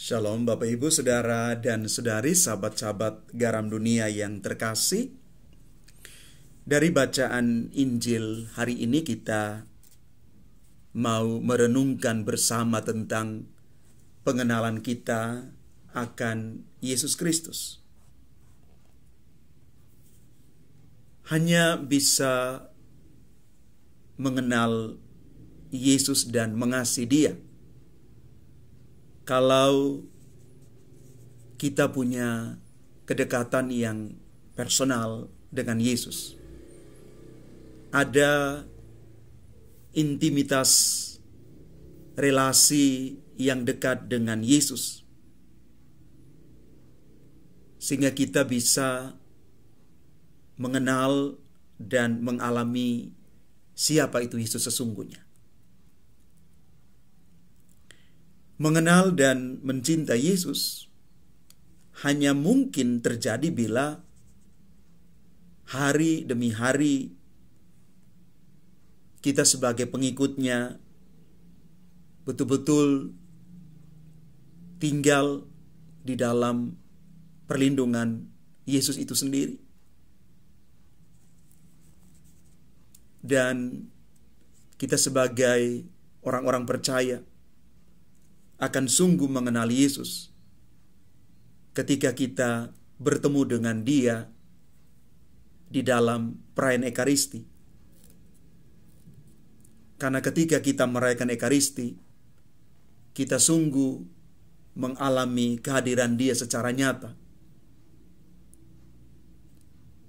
Shalom Bapak Ibu, Saudara dan Saudari, sahabat-sahabat garam dunia yang terkasih. Dari bacaan Injil hari ini kita mau merenungkan bersama tentang pengenalan kita akan Yesus Kristus. Hanya bisa mengenal Yesus dan mengasihi Dia kalau kita punya kedekatan yang personal dengan Yesus. Ada intimitas relasi yang dekat dengan Yesus, sehingga kita bisa mengenal dan mengalami siapa itu Yesus sesungguhnya. Mengenal dan mencintai Yesus hanya mungkin terjadi bila hari demi hari kita sebagai pengikutnya betul-betul tinggal di dalam perlindungan Yesus itu sendiri. Dan kita sebagai orang-orang percaya akan sungguh mengenal Yesus ketika kita bertemu dengan Dia di dalam perayaan Ekaristi. Karena ketika kita merayakan Ekaristi, kita sungguh mengalami kehadiran Dia secara nyata.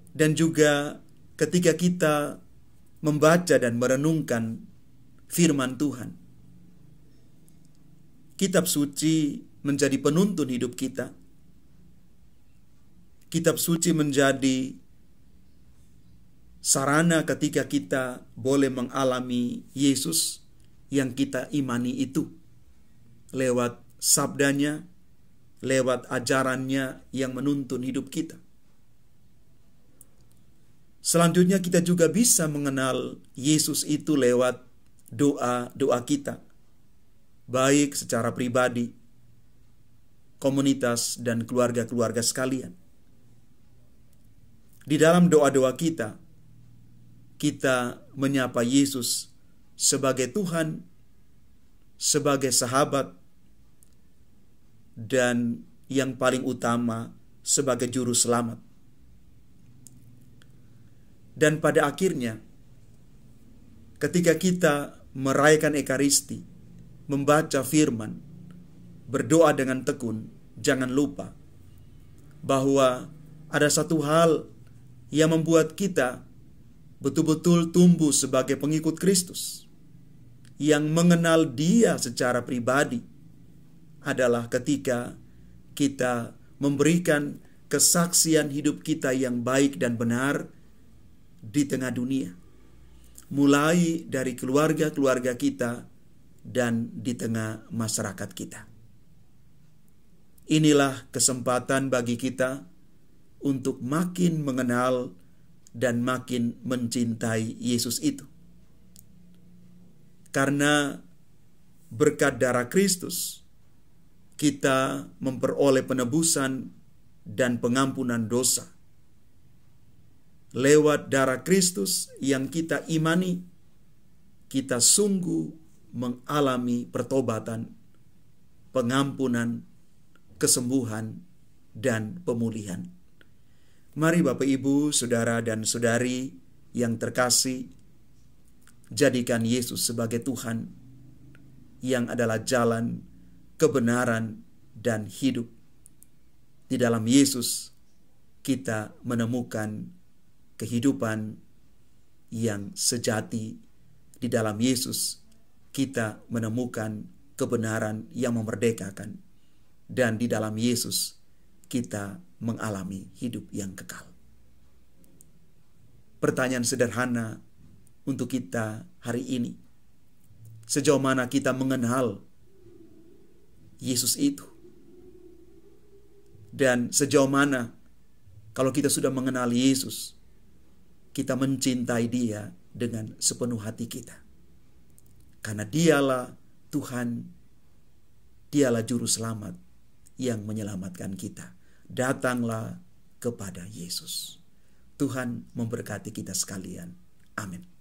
Dan juga ketika kita membaca dan merenungkan firman Tuhan, Kitab suci menjadi penuntun hidup kita. Kitab suci menjadi sarana ketika kita boleh mengalami Yesus yang kita imani itu. Lewat sabdanya, lewat ajarannya yang menuntun hidup kita. Selanjutnya kita juga bisa mengenal Yesus itu lewat doa-doa kita, baik secara pribadi, komunitas, dan keluarga-keluarga sekalian. Di dalam doa-doa kita, kita menyapa Yesus sebagai Tuhan, sebagai sahabat, dan yang paling utama sebagai juru selamat. Dan pada akhirnya, ketika kita merayakan Ekaristi, membaca firman, berdoa dengan tekun, jangan lupa bahwa ada satu hal yang membuat kita betul-betul tumbuh sebagai pengikut Kristus, yang mengenal Dia secara pribadi, adalah ketika kita memberikan kesaksian hidup kita yang baik dan benar di tengah dunia, mulai dari keluarga-keluarga kita dan di tengah masyarakat kita. Inilah kesempatan bagi kita untuk makin mengenal dan makin mencintai Yesus itu. Karena berkat darah Kristus, kita memperoleh penebusan dan pengampunan dosa. Lewat darah Kristus yang kita imani, kita sungguh mengalami pertobatan, pengampunan, kesembuhan, dan pemulihan. Mari Bapak Ibu, Saudara dan Saudari yang terkasih, jadikan Yesus sebagai Tuhan yang adalah jalan, kebenaran, dan hidup. Di dalam Yesus kita menemukan kehidupan yang sejati. Di dalam Yesus kita menemukan kebenaran yang memerdekakan, dan di dalam Yesus kita mengalami hidup yang kekal. Pertanyaan sederhana untuk kita hari ini: sejauh mana kita mengenal Yesus itu? Dan sejauh mana kalau kita sudah mengenal Yesus, kita mencintai Dia dengan sepenuh hati kita? Karena Dialah Tuhan, Dialah Juru Selamat, yang menyelamatkan kita. Datanglah kepada Yesus. Tuhan memberkati kita sekalian. Amin.